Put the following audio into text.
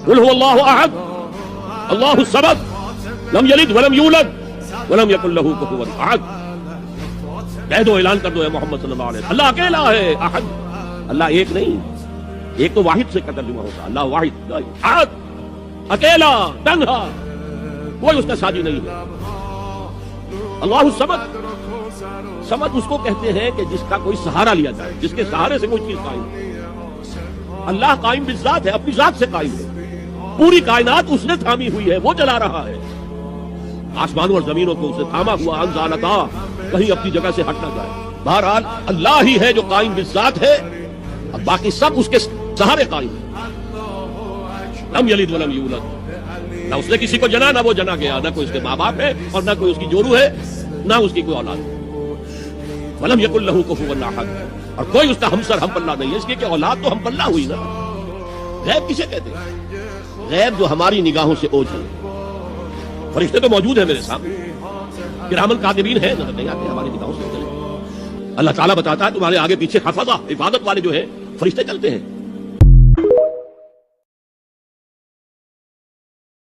قل هو اللہ احد اللہ الصمد لم یلد ولم یولد ولم یکن له کفوا احد. کہہ دو، اعلان کر دو اے محمد صلی اللہ علیہ وسلم، اللہ اکیلا ہے، احد، اللہ ایک نہیں، ایک تو واحد سے کا ترجمہ ہوتا ہے، اللہ واحد، احد، اکیلا، تنہا، کوئی اس کا ساتھی نہیں ہے. اللہ الصمد، صمد اس کو کہتے ہیں کہ جس کا کوئی سہارا لیا جائے، جس کے سہارے سے کوئی چیز قائم ہو. اللہ قائم بالذات ہے، اپنی ذات سے قائم ہے، پوری کائنات اس نے تھامی ہوئی ہے، وہ چلا رہا ہے. آسمانوں اور زمینوں کو اسے تھاما ہوا، انزالتا، کہیں اپنی جگہ سے ہٹ نہ جائے. بہرحال اللہ ہی ہے جو قائم بالذات ہے، اور باقی سب اس کے سہارے قائم ہیں. لم یلد ولم یولد، نہ اس نے کسی کو جنا، نہ وہ جنا گیا، نہ کوئی اس کے ماں باپ ہے اور نہ کوئی اس کی جورو ہے، نہ اس کی کوئی اولاد ہے. ولم یکن لہ کفوا احد، اور کوئی اس کا ہمسر ہم پلہ نہیں ہے، اس لیے کہ اولاد تو ہم پلہ ہوئی نا. غیب کسے کہتے ہیں؟ غیب جو ہماری نگاہوں سے اوجھ ہے. فرشتے تو موجود ہیں میرے سامنے، کرامن کاتبین ہیں، نظر نہیں آتے ہماری نگاہوں سے. اللہ تعالیٰ بتاتا ہے تمہارے آگے پیچھے حفظہ، حفاظت والے جو ہیں فرشتے چلتے ہیں.